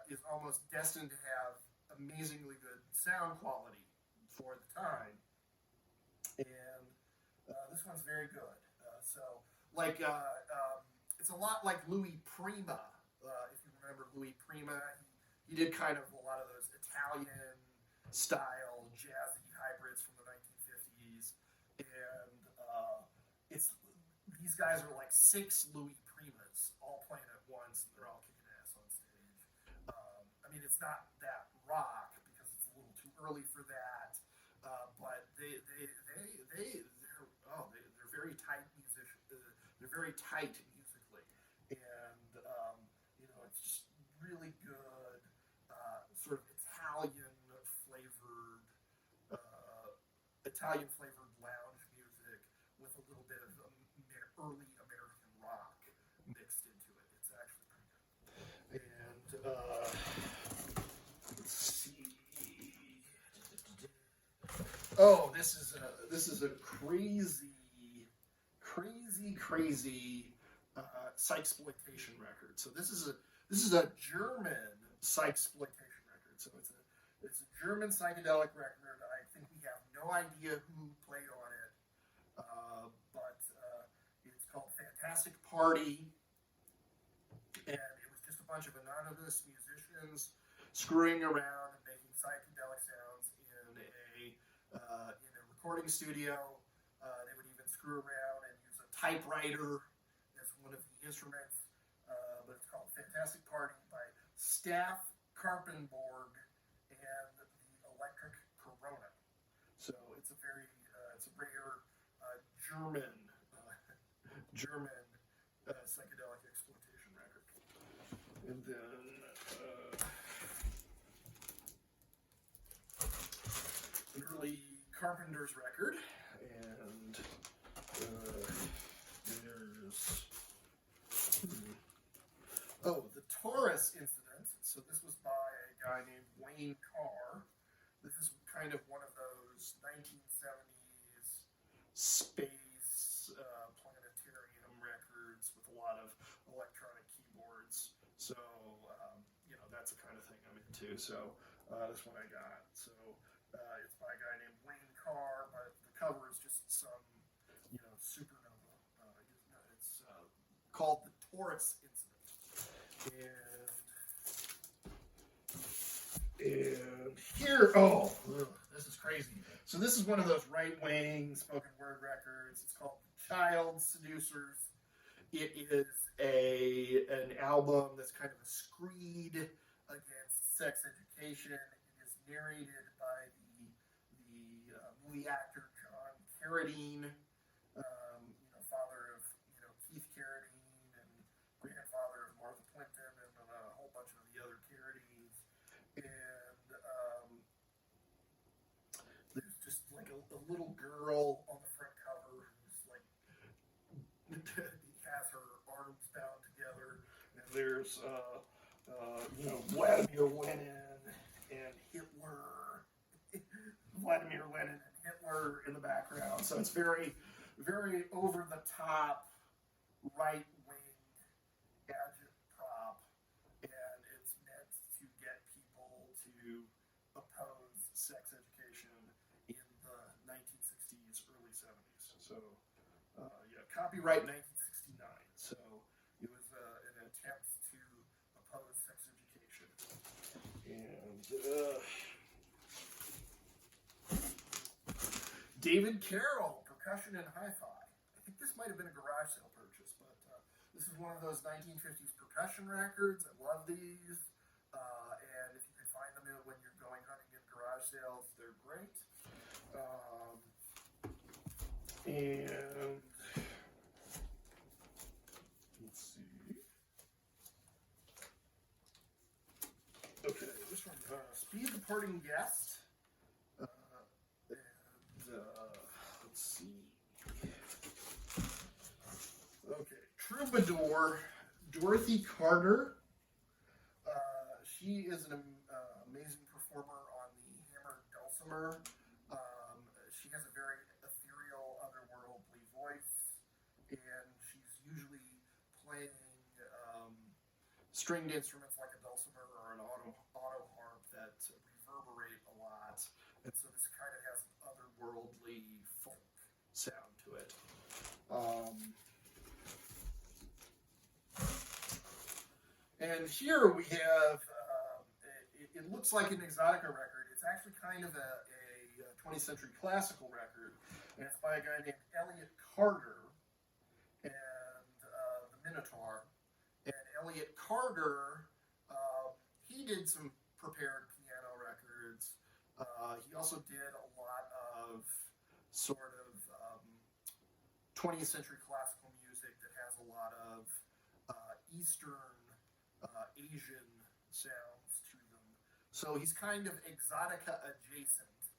is almost destined to have amazingly good sound quality for the time. And this one's very good. It's a lot like Louis Prima. If you remember Louis Prima, he did kind of a lot of those Italian-style jazzy hybrids from the 1950s. And these guys are like 6 Louis Primas all playing at once, and they're all kicking ass on stage. I mean, it's not that rock because it's a little too early for that, but they're very tight musicians. They're very tight musically, and it's just really good, sort of Italian flavored lounge music with a little bit of early American rock mixed into it. It's actually pretty good. And let's see. Oh, this is a crazy psychsploitation record. So this is a German psychsploitation record. So it's a German psychedelic record. I think we have no idea who played on it, but it's called Fantastic Party, and it was just a bunch of anonymous musicians screwing around and making psychedelic sounds in a recording studio. They would even screw around and use a typewriter as one of the instruments, but it's called Fantastic Party by Staff Karpenborg and the Electric Corona. So it's a rare German psychedelic exploitation record. And then an early Carpenter's record, and the Taurus Incident. So this was by a guy named Wayne Carr. This is kind of one of those 1970s space planetarium records with a lot of electronic keyboards. So, that's the kind of thing I'm into. So this one I got. So it's by a guy named Wayne Carr, but the cover is just some, supernova. It's called the Taurus Incident. And here, this is crazy. So this is one of those right-wing spoken word records. It's called Child Seducers. It is an album that's kind of a screed against sex education. It is narrated by the movie actor John Carradine, father of Keith Carradine and grandfather of Martha Plimpton and a whole bunch of the other Carradines. And there's just like a little girl on the front cover who's like has her arms bound together, and there's Vladimir Lenin and Hitler in the background. So it's very, very over the top right wing agitprop, and it's meant to get people to oppose sex education in the 1960s, early 70s. So, copyright 1969. So it was an attempt to oppose sex education. And David Carroll, Percussion and Hi-Fi. I think this might have been a garage sale purchase, but this is one of those 1950s percussion records. I love these. And if you can find them when you're going hunting in garage sales, they're great. And let's see. Okay, this one Be the Parting Guest. Let's see. Okay, Troubadour, Dorothy Carter. She is an amazing performer on the hammered dulcimer. She has a very ethereal, otherworldly voice, and she's usually playing stringed instruments like a dulcimer or an auto harp that reverberate a lot, and so this kind of has an otherworldly folk sound to it. And here we have, it looks like an exotica record. It's actually kind of a 20th century classical record, and it's by a guy named Elliot Carter and the Minotaur. And Elliot Carter, he did some prepared piano records. He also did a lot of sort of 20th century classical music that has a lot of Eastern Asian sounds to them. So he's kind of exotica adjacent,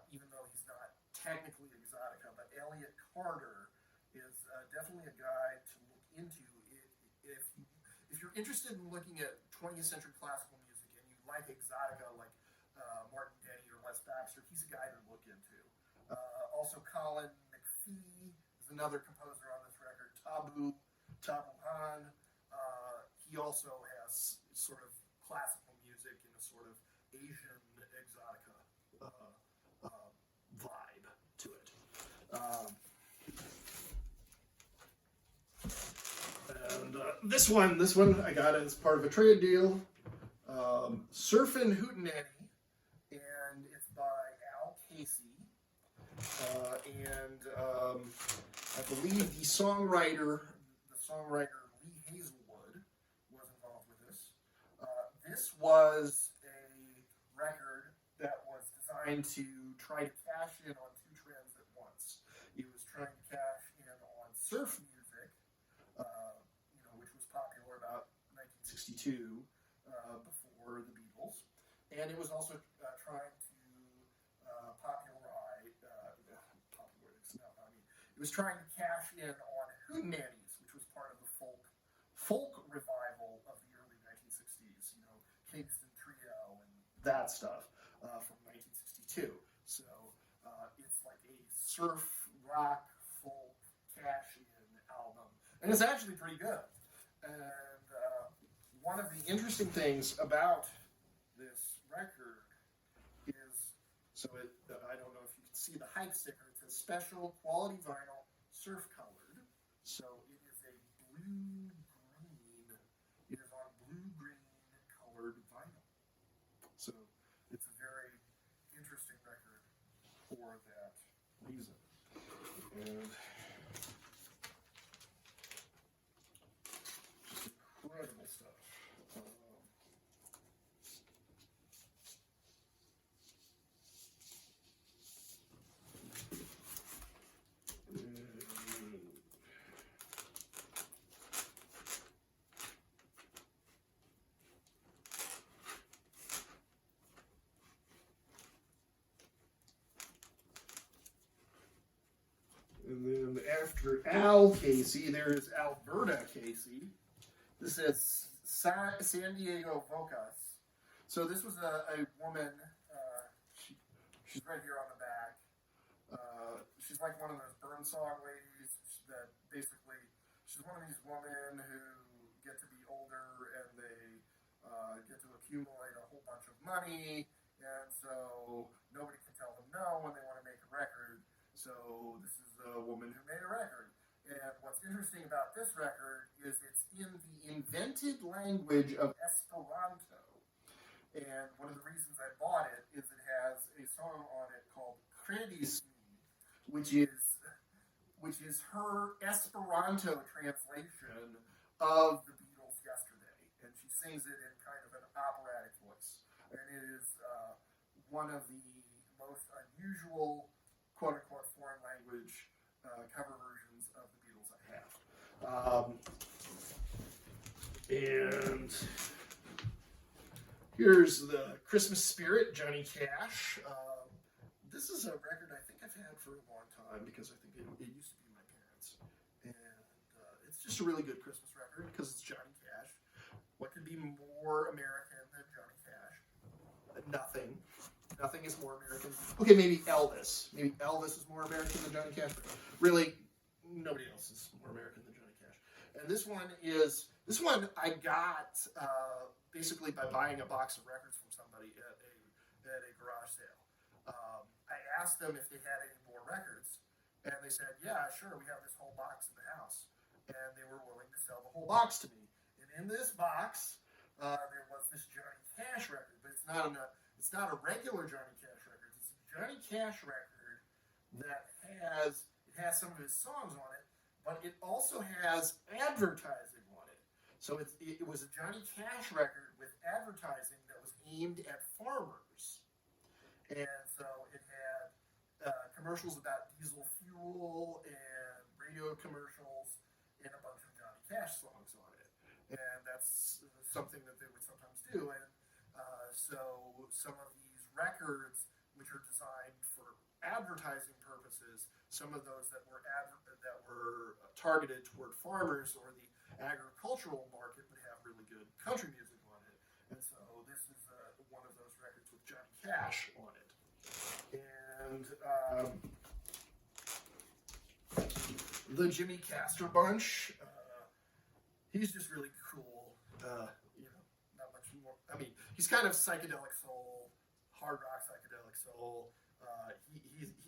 even though he's not technically exotica. But Elliot Carter is definitely a guy to look into if you're interested in looking at 20th century classical music and you like exotica, like Martin Denny or Les Baxter. He's a guy to look into. Also, Colin McPhee is another composer on this record. Tabu Han. He also has sort of classical music in a sort of Asian exotica vibe to it. And this one I got as part of a trade deal. Surfin' Hootenanny, and it's by Al Casey. I believe the songwriter Lee Hazelwood was involved with this. This was a record that was designed to try to cash in on two trends at once. It was trying to cash in on surf music, which was popular about 1962, before the Beatles, and it was also trying to it was trying to cash in on hootenannies, which was part of the folk revival of the early 1960s, Kingston Trio and that stuff from 1962. So it's like a surf rock folk cash-in album, and it's actually pretty good. And one of the interesting things about this record is, I don't know if you can see the hype sticker. It's a special quality vinyl, surf colored. So it is a blue-green. It is on blue-green colored vinyl. So it's a very interesting record for that reason. And just incredible stuff. And then after Al Casey, there's Alberta Casey. This is San Diego Vocas. So this was a woman, she's right here on the back. She's like one of those Burn song ladies that basically, she's one of these women who get to be older and they get to accumulate a whole bunch of money, and so nobody can tell them no when they want to make a record. So this is a woman who made a record. And what's interesting about this record is it's in the invented language of Esperanto. And one of the reasons I bought it is it has a song on it called Kredisny, which is her Esperanto translation of the Beatles' Yesterday. And she sings it in kind of an operatic voice. And it is one of the most unusual quote-unquote foreign language cover versions of the Beatles I have. And Here's the Christmas Spirit, Johnny Cash. This is a record I think I've had for a long time because I think it used to be my parents. And it's just a really good Christmas record because it's Johnny Cash. What could be more American than Johnny Cash? Nothing. Nothing is more American. Okay, maybe Elvis. Maybe Elvis is more American than Johnny Cash. Really, nobody else is more American than Johnny Cash. And this one I got basically by buying a box of records from somebody at a garage sale. I asked them if they had any more records, and they said, yeah, sure, we have this whole box in the house. And they were willing to sell the whole box to me. And in this box, there was this Johnny Cash record, but it's not a regular Johnny Cash record. It's a Johnny Cash record that has some of his songs on it, but it also has advertising on it. So it was a Johnny Cash record with advertising that was aimed at farmers. And so it had commercials about diesel fuel and radio commercials and a bunch of Johnny Cash songs on it. And that's something that they would sometimes do. And so some of these records, which are designed for advertising purposes, some of those that were targeted toward farmers or the agricultural market would have really good country music on it. And so this is one of those records with Johnny Cash on it. And the Jimmy Castor Bunch, he's just really cool. Not much more. I mean, he's kind of psychedelic soul, hard rock psychedelic soul.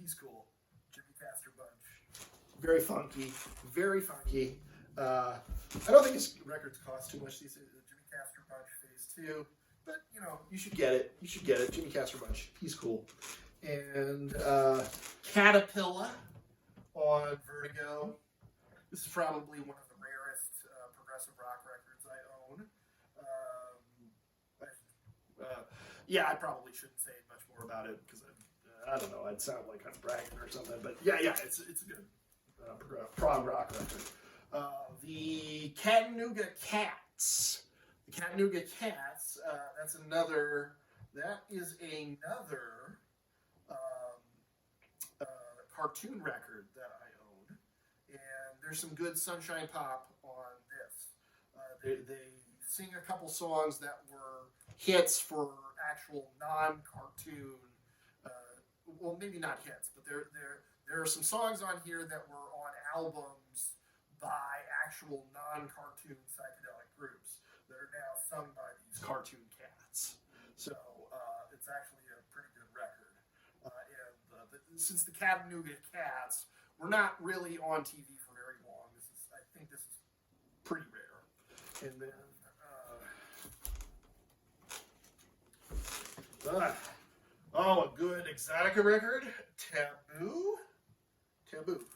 He's cool. Jimmy Castor Bunch. Very funky. Very funky. I don't think his records cost too much these days. The Jimmy Castor Bunch Phase 2. But, you should get it. You should get it. Jimmy Castor Bunch. He's cool. And Caterpillar on Vertigo. This is probably one of the rarest progressive rock records I own. Yeah, I probably shouldn't say much more about it because I don't know. I'd sound like I'm bragging or something. But yeah, it's a good prog rock record. The Chattanooga Cats. The Chattanooga Cats. That is another cartoon record that I own, and there's some good sunshine pop on this. They sing a couple songs that were hits for actual non-cartoon. Well, maybe not hits, but there are some songs on here that were on albums by actual non-cartoon psychedelic groups that are now sung by these cartoon cats. So it's actually a pretty good record. Since the Chattanooga Cats were not really on TV for very long, I think this is pretty rare. And then a good exotica record, Taboo.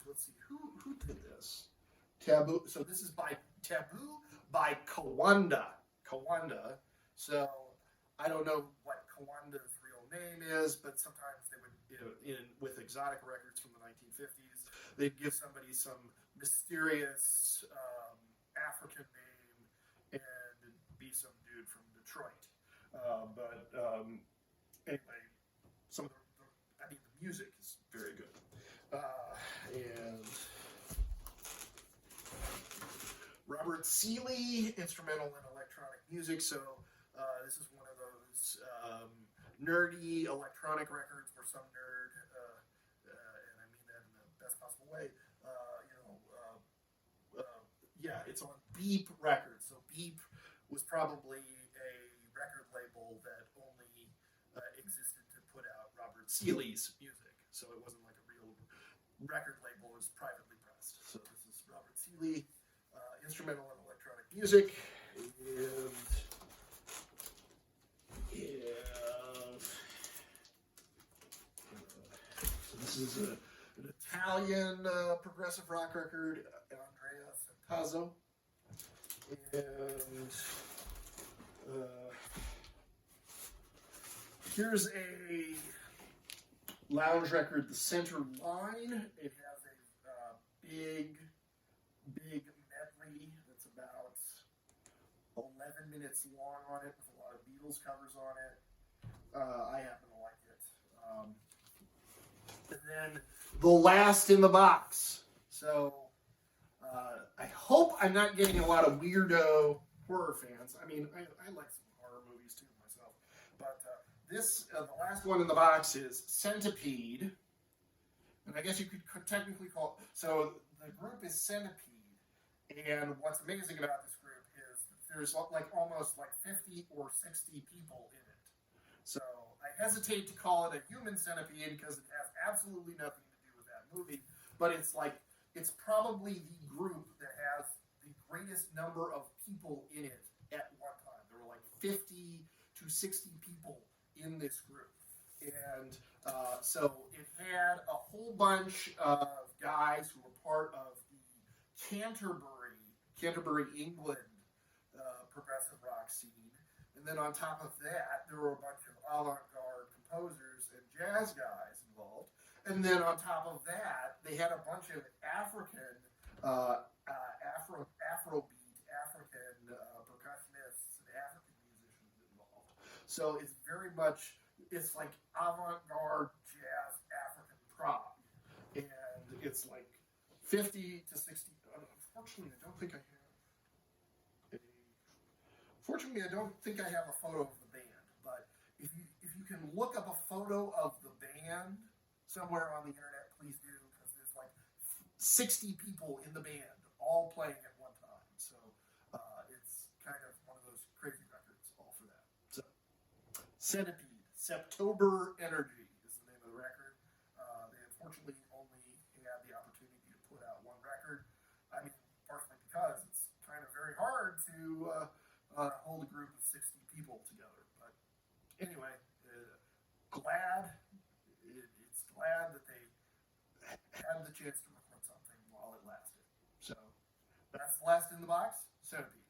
Let's see, who did this? Taboo. So this is by Taboo by Kawanda. So I don't know what Kawanda's real name is, but sometimes they would, with exotic records from the 1950s, they'd give somebody some mysterious African name and it'd be some dude from Detroit. Anyway, the music is very good. And Robert Seeley, instrumental and electronic music. So this is one of those nerdy electronic records where some nerd, and I mean that in the best possible way, it's on Beep Records. So Beep was probably a record label that only existed to put out Robert Seeley's music. So it wasn't like a real record label, it was privately pressed. So this is Robert Seeley, instrumental and electronic music. So this is an Italian progressive rock record, Andrea Centazzo. And here's a lounge record, The Center Line. It has a big medley that's about 11 minutes long on it with a lot of Beatles Beatles covers on it. I happen to like it. And then the last in the box. So I hope I'm not getting a lot of weirdo horror fans. I mean, I like some horror movies too myself. But this, the last one in the box is Centipede. And I guess you could technically call it, so the group is Centipede. And what's amazing about this group is there's like almost like 50 or 60 people in it. So I hesitate to call it a human centipede because it has absolutely nothing to do with that movie. But it's like, it's probably the group that has the greatest number of people in it at one time. There were like 50 to 60 people in this group. And so it had a whole bunch of guys who were part of the Canterbury, England progressive rock scene. And then on top of that, there were a bunch of avant-garde composers and jazz guys involved. And then on top of that, they had a bunch of African, Afrobeat, African percussionists and African musicians involved. So it's very much, it's like avant-garde jazz African prog. And it's like 50 to 60. Unfortunately, I don't think I have a photo of the band. But if you can look up a photo of the band somewhere on the internet, please do, because there's like 60 people in the band all playing at one time. So it's kind of one of those crazy records all for that. So Centipede, Septober Energy is the name of the record. They unfortunately only had the opportunity to put out one record. I mean, partially because it's kind of very hard to hold a group of 60 people together. But anyway, glad that they had the chance to record something while it lasted. So that's the last in the box, Centipede.